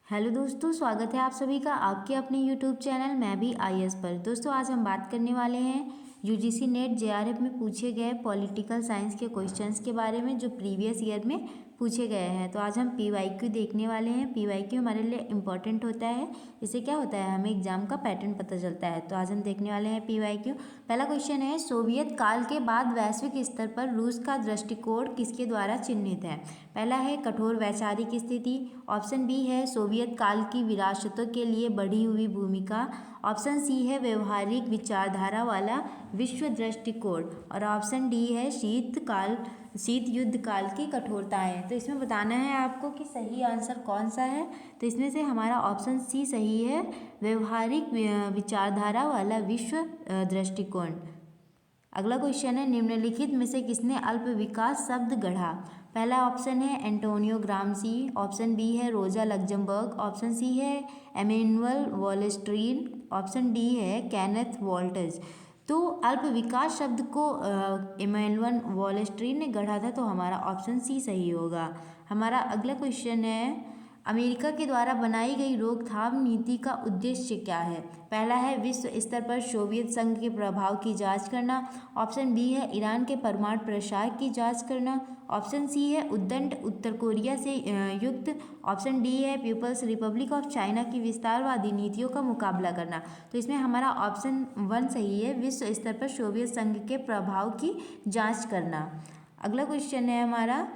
Hello दोस्तों, स्वागत है आप सभी का आपके अपने यूट्यूब चैनल मैं भी आईएएस पर। दोस्तों आज हम बात करने वाले हैं यूजीसी नेट जेआरएफ में पूछे गए पॉलिटिकल साइंस के क्वेश्चंस के बारे में जो प्रीवियस ईयर में पूछे गए हैं। तो आज हम पीवाईक्यू देखने वाले हैं। पीवाईक्यू हमारे लिए इम्पॉर्टेंट होता है। इससे क्या होता है, हमें एग्जाम का पैटर्न पता चलता है। तो आज हम देखने वाले हैं पीवाईक्यू। पहला क्वेश्चन है, सोवियत काल के बाद वैश्विक स्तर पर रूस का दृष्टिकोण किसके द्वारा चिन्हित है। पहला है कठोर वैचारिक स्थिति, ऑप्शन बी है सोवियत काल की विरासतों के लिए बढ़ी हुई भूमिका, ऑप्शन सी है व्यवहारिक विचारधारा वाला विश्व दृष्टिकोण और ऑप्शन डी है शीत युद्ध काल की कठोरताएं। तो इसमें बताना है आपको कि सही आंसर कौन सा है। तो इसमें से हमारा ऑप्शन सी सही है, व्यवहारिक विचारधारा वाला विश्व दृष्टिकोण। अगला क्वेश्चन है, निम्नलिखित में से किसने अल्प विकास शब्द गढ़ा। पहला ऑप्शन है एंटोनियो ग्राम्सी, ऑप्शन बी है रोजा लग्जमबर्ग, ऑप्शन सी है एमेनुअल वॉलस्ट्रीन, ऑप्शन डी है केनेथ वॉल्टज। तो अल्प विकास शब्द को एमेनुअल वॉलस्ट्रीन ने गढ़ा था, तो हमारा ऑप्शन सी सही होगा। हमारा अगला क्वेश्चन है, अमेरिका के द्वारा बनाई गई रोकथाम नीति का उद्देश्य क्या है। पहला है विश्व स्तर पर सोवियत संघ के प्रभाव की जांच करना, ऑप्शन बी है ईरान के परमाणु प्रसार की जांच करना, ऑप्शन सी है उद्दंड उत्तर कोरिया से युक्त, ऑप्शन डी है पीपल्स रिपब्लिक ऑफ चाइना की विस्तारवादी नीतियों का मुकाबला करना। तो इसमें हमारा ऑप्शन 1 सही है, विश्व स्तर पर सोवियत संघ के प्रभाव की जाँच करना। अगला क्वेश्चन है हमारा,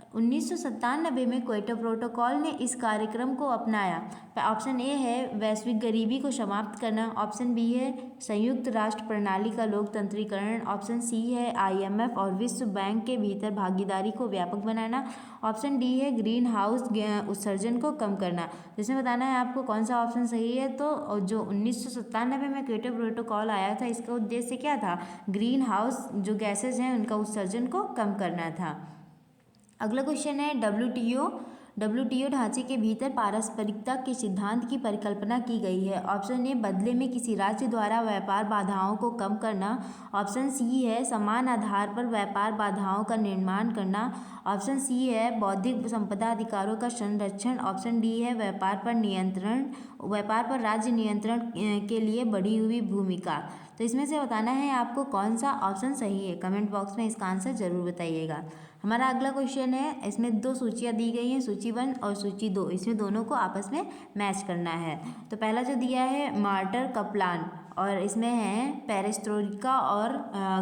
1997 में क्योटो प्रोटोकॉल ने इस कार्यक्रम को अपनाया। ऑप्शन ए है वैश्विक गरीबी को समाप्त करना, ऑप्शन बी है संयुक्त राष्ट्र प्रणाली का लोकतंत्रीकरण, ऑप्शन सी है आईएमएफ और विश्व बैंक के भीतर भागीदारी को व्यापक बनाना, ऑप्शन डी है ग्रीन हाउस उत्सर्जन को कम करना। जिसमें बताना है आपको कौन सा ऑप्शन सही है। तो जो 1997 में क्योटो प्रोटोकॉल आया था, इसका उद्देश्य क्या था, ग्रीन हाउस जो गैसेज हैं उनका उत्सर्जन को कम करना था। अगला क्वेश्चन है, डब्ल्यूटीओ ढांचे के भीतर पारस्परिकता के सिद्धांत की परिकल्पना की गई है। ऑप्शन ए बदले में किसी राज्य द्वारा व्यापार बाधाओं को कम करना, ऑप्शन सी है समान आधार पर व्यापार बाधाओं का निर्माण करना, ऑप्शन सी है बौद्धिक संपदा अधिकारों का संरक्षण, ऑप्शन डी है व्यापार पर राज्य नियंत्रण के लिए बढ़ी हुई भूमिका। तो इसमें से बताना है आपको कौन सा ऑप्शन सही है। कमेंट बॉक्स में इसका आंसर जरूर बताइएगा। हमारा अगला क्वेश्चन है, इसमें 2 सूचियाँ दी गई हैं, सूची 1 और सूची 2। इसमें दोनों को आपस में मैच करना है। तो पहला जो दिया है मार्टर कप्लान और इसमें है पेरेस्ट्रोइका और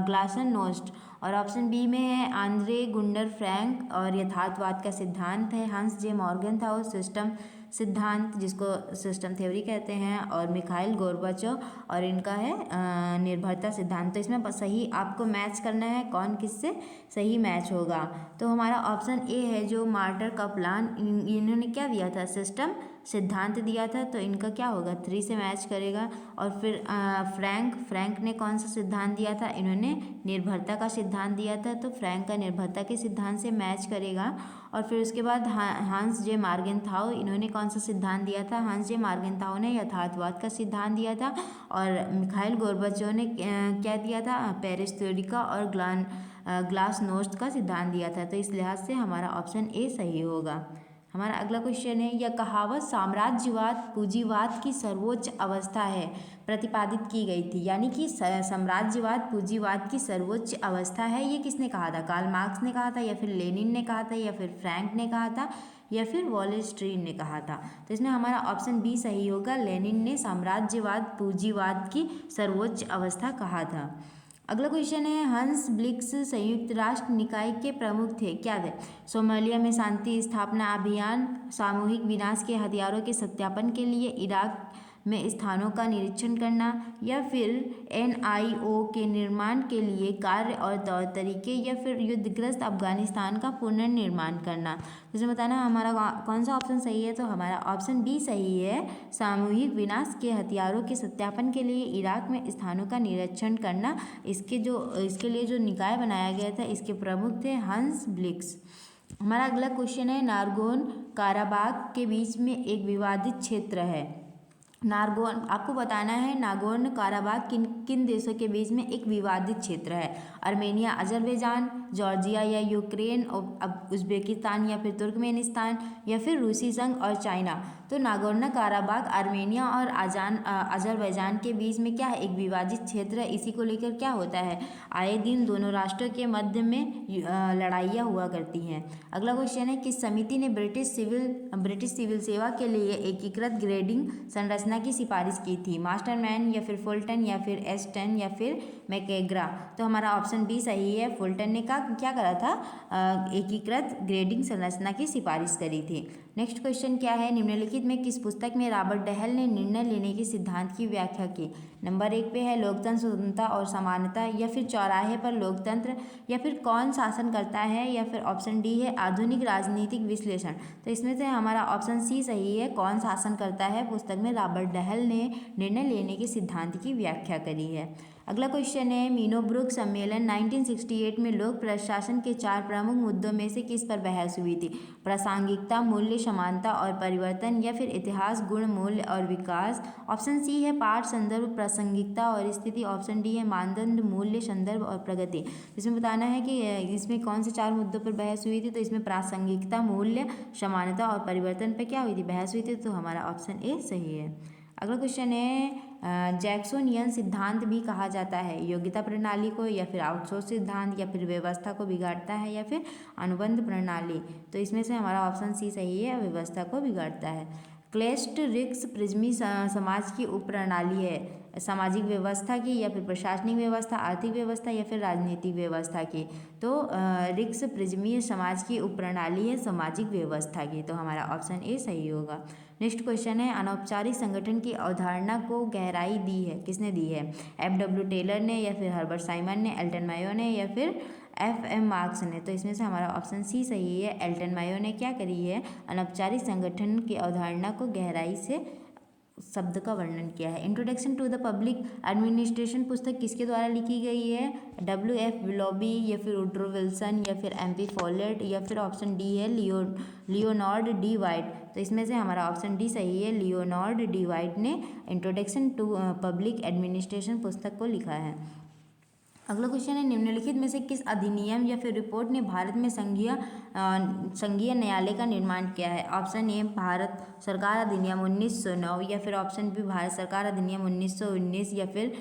ग्लासनोस्ट, और ऑप्शन बी में है आंद्रे गुंडर फ्रैंक और यथार्थवाद का सिद्धांत है, हंस जे मॉर्गनथाउ सिस्टम सिद्धांत जिसको सिस्टम थ्योरी कहते हैं, और मिखाइल गोर्बाचोव और इनका है निर्भरता सिद्धांत। तो इसमें सही आपको मैच करना है, कौन किससे सही मैच होगा। तो हमारा ऑप्शन ए है जो मार्टर कप्लान, इन्होंने क्या दिया था, सिस्टम सिद्धांत दिया था, तो इनका क्या होगा 3 से मैच करेगा। और फिर फ्रैंक ने कौन सा सिद्धांत दिया था, इन्होंने निर्भरता का सिद्धांत दिया था, तो फ्रैंक का निर्भरता के सिद्धांत से मैच करेगा। और फिर उसके बाद हांस जे मार्गनथाउ, इन्होंने कौन सा सिद्धांत दिया था, हांस जे मार्गनथाउ ने यथार्थवाद का सिद्धांत दिया था, और मिखाइल गोर्बाचोव ने क्या दिया था, पेरेस्ट्रोइका और ग्लासनोस्ट का सिद्धांत दिया था। तो इस लिहाज से हमारा ऑप्शन ए सही होगा। हमारा अगला क्वेश्चन है, यह कहावत साम्राज्यवाद पूंजीवाद की सर्वोच्च अवस्था है प्रतिपादित की गई थी, यानी कि साम्राज्यवाद पूंजीवाद की सर्वोच्च अवस्था है, ये किसने कहा था, कार्ल मार्क्स ने कहा था, या फिर लेनिन ने कहा था, या फिर फ्रैंक ने कहा था, या फिर वॉलस्ट्रीन ने कहा था। तो इसमें हमारा ऑप्शन बी सही होगा, लेनिन ने साम्राज्यवाद पूंजीवाद की सर्वोच्च अवस्था कहा था। अगला क्वेश्चन है, हंस ब्लिक्स संयुक्त राष्ट्र निकाय के प्रमुख थे, क्या थे। सोमालिया में शांति स्थापना अभियान, सामूहिक विनाश के हथियारों के सत्यापन के लिए इराक में स्थानों का निरीक्षण करना, या फिर NIO के निर्माण के लिए कार्य और तौर तरीके, या फिर युद्धग्रस्त अफगानिस्तान का पुनर्निर्माण करना। जैसे बताना हमारा कौन सा ऑप्शन सही है। तो हमारा ऑप्शन बी सही है, सामूहिक विनाश के हथियारों के सत्यापन के लिए इराक में स्थानों का निरीक्षण करना। इसके लिए जो निकाय बनाया गया था, इसके प्रमुख थे हंस ब्लिक्स। हमारा अगला क्वेश्चन है, नारगोन काराबाग के बीच में एक विवादित क्षेत्र है। आपको बताना है नागोर्नो काराबाख किन किन देशों के बीच में एक विवादित क्षेत्र है। आर्मेनिया, अजरबैजान, जॉर्जिया या यूक्रेन, अब उज़्बेकिस्तान या फिर तुर्कमेनिस्तान या फिर रूसी संघ और चाइना। तो नागोर्नो काराबाख आर्मेनिया और अजरबैजान के बीच में क्या है, एक विवादित क्षेत्र है। इसी को लेकर क्या होता है, आए दिन दोनों राष्ट्रों के मध्य में लड़ाइयाँ हुआ करती हैं। अगला क्वेश्चन है, किस समिति ने ब्रिटिश सिविल सेवा के लिए एकीकृत ग्रेडिंग संरचना की सिफारिश की थी। मास्टरमैन या फिर फुलटन या फिर एस्टन या फिर मैकेग्रा। तो हमारा ऑप्शन बी सही है। फुलटन ने क्या करा था, एकीकृत ग्रेडिंग संरचना की सिफारिश करी थी। नेक्स्ट क्वेश्चन क्या है, निम्नलिखित में किस पुस्तक में रॉबर्ट डहल ने निर्णय लेने के सिद्धांत की व्याख्या की। नंबर 1 पे है लोकतंत्र, स्वतंत्रता और समानता, या फिर चौराहे पर लोकतंत्र, या फिर कौन शासन करता है, या फिर ऑप्शन डी है आधुनिक राजनीतिक विश्लेषण। तो इसमें से हमारा ऑप्शन सी सही है, कौन शासन करता है पुस्तक में रॉबर्ट डहल ने निर्णय लेने के सिद्धांत की व्याख्या करी है। अगला क्वेश्चन है, मीनोब्रुक सम्मेलन 1968 में लोक प्रशासन के 4 प्रमुख मुद्दों में से किस पर बहस हुई थी। प्रासंगिकता, मूल्य, समानता और परिवर्तन, या फिर इतिहास, गुण, मूल्य और विकास। ऑप्शन सी है पाठ, संदर्भ, प्रासंगिकता और स्थिति। ऑप्शन डी है मानदंड, मूल्य, संदर्भ और प्रगति। इसमें बताना है कि इसमें कौन से 4 मुद्दों पर बहस हुई थी। तो इसमें प्रासंगिकता, मूल्य, समानता और परिवर्तन पर क्या हुई थी, बहस हुई थी। तो हमारा ऑप्शन ए सही है। अगला क्वेश्चन है, जैक्सोनियन सिद्धांत भी कहा जाता है योग्यता प्रणाली को, या फिर आउटसोर्स सिद्धांत, या फिर व्यवस्था को बिगाड़ता है, या फिर अनुबंध प्रणाली। तो इसमें से हमारा ऑप्शन सी सही है, व्यवस्था को बिगाड़ता है। क्लेस्ट रिक्स प्रिज्मी समाज की उप प्रणाली है, सामाजिक व्यवस्था की, या फिर प्रशासनिक व्यवस्था, आर्थिक व्यवस्था, या फिर राजनीतिक व्यवस्था की। तो रिक्स प्रिज्मी समाज की उप प्रणाली है सामाजिक व्यवस्था की। तो हमारा ऑप्शन ए सही होगा। नेक्स्ट क्वेश्चन है, अनौपचारिक संगठन की अवधारणा को गहराई दी है, किसने दी है। F.W. टेलर ने, या फिर हर्बर्ट साइमन ने, एल्टन मायो ने, या फिर F.M. मार्क्स ने। तो इसमें से हमारा ऑप्शन सी सही है, एल्टन मायो ने क्या करी है, अनौपचारिक संगठन की अवधारणा को गहराई से शब्द का वर्णन किया है। Introduction to the public administration पुस्तक किसके द्वारा लिखी गई है। W.F. विलोबी, या फिर वुड्रो विल्सन, या फिर M.P. फॉलेट, या फिर ऑप्शन डी है लियोनार्ड डी वाइट। तो इसमें से हमारा ऑप्शन डी सही है, लियोनार्ड डी वाइट ने इंट्रोडक्शन टू पब्लिक एडमिनिस्ट्रेशन पुस्तक को लिखा है। अगला क्वेश्चन है, निम्नलिखित में से किस अधिनियम या फिर रिपोर्ट ने भारत में संघीय न्यायालय का निर्माण किया है। ऑप्शन ए भारत सरकार अधिनियम 1909, या फिर ऑप्शन बी भारत सरकार अधिनियम 1919, या फिर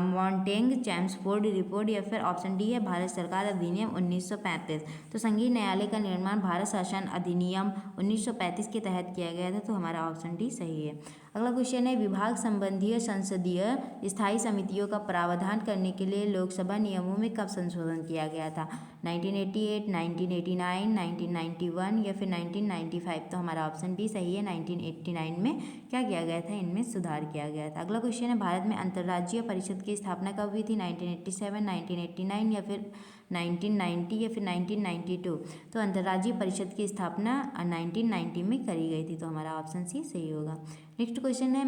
मॉन्टेग चैम्सफोर्ड रिपोर्ट, या फिर ऑप्शन डी है भारत सरकार अधिनियम 1935। तो संघीय न्यायालय का निर्माण भारत शासन अधिनियम 1935 के तहत किया गया था। तो हमारा ऑप्शन डी सही है। अगला क्वेश्चन है, विभाग संबंधी संसदीय स्थायी समितियों का प्रावधान करने के लिए लोकसभा नियमों में कब संशोधन किया गया था। 1988, 1989, 1991, या फिर 1995। तो हमारा ऑप्शन बी सही है, 1989 में क्या किया गया था, इनमें सुधार किया गया था। अगला क्वेश्चन है, भारत में अंतर्राज्यीय परिषद की स्थापना कब हुई थी। 1987, 1989, या फिर 1990, या फिर 1992। तो अंतर्राज्यीय परिषद की स्थापना 1990 में करी गई थी। तो हमारा ऑप्शन सी सही होगा। नेक्स्ट क्वेश्चन है,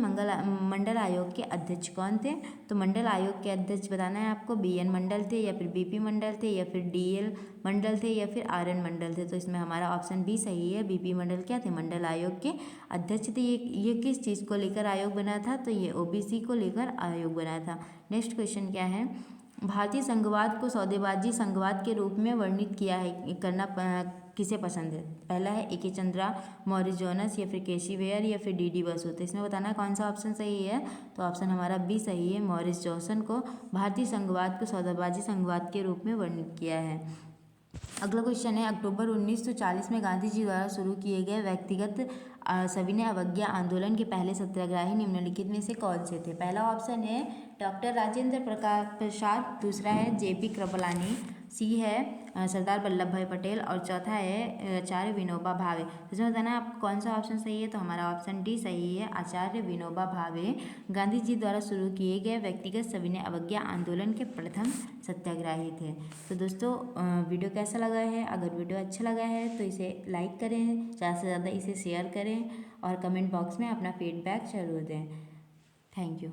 मंडल आयोग के अध्यक्ष कौन थे। तो मंडल आयोग के अध्यक्ष बताना है आपको, BN मंडल थे, या फिर BP मंडल थे, या फिर DL मंडल थे, या फिर RN मंडल थे। तो इसमें हमारा ऑप्शन बी सही है, BP मंडल क्या थे, मंडल आयोग के अध्यक्ष थे। ये किस चीज़ को लेकर आयोग बना था, तो ये OBC को लेकर आयोग बना था। नेक्स्ट क्वेश्चन क्या है, भारतीय संघवाद को सौदेबाजी संघवाद के रूप में वर्णित किया है करना किसे पसंद है। पहला है A.K. चंद्रा, मॉरिस जोनस, या फिर केसी वेयर, या फिर D.D. बसु। तो इसमें बताना है कौन सा ऑप्शन सही है। तो ऑप्शन हमारा बी सही है, मॉरिस जोनसन को भारतीय संघवाद को सौदेबाजी संघवाद के रूप में वर्णित किया है। अगला क्वेश्चन है, अक्टूबर 1940 में गांधी जी द्वारा शुरू किए गए व्यक्तिगत सविनय अवज्ञा आंदोलन के पहले सत्याग्रही निम्नलिखित में से कौन से थे। पहला ऑप्शन है डॉक्टर राजेंद्र प्रसाद, दूसरा है JP कृपलानी, सी है सरदार वल्लभ भाई पटेल, और चौथा है आचार्य विनोबा भावे। इसमें बताना है आपको कौन सा ऑप्शन सही है। तो हमारा ऑप्शन डी सही है, आचार्य विनोबा भावे गांधी जी द्वारा शुरू किए गए व्यक्तिगत सविनय अवज्ञा आंदोलन के प्रथम सत्याग्रही थे। तो दोस्तों वीडियो कैसा लगा है, अगर वीडियो अच्छा लगा है तो इसे लाइक करें, ज़्यादा से ज़्यादा इसे शेयर करें, और कमेंट बॉक्स में अपना फीडबैक जरूर दें। Thank you.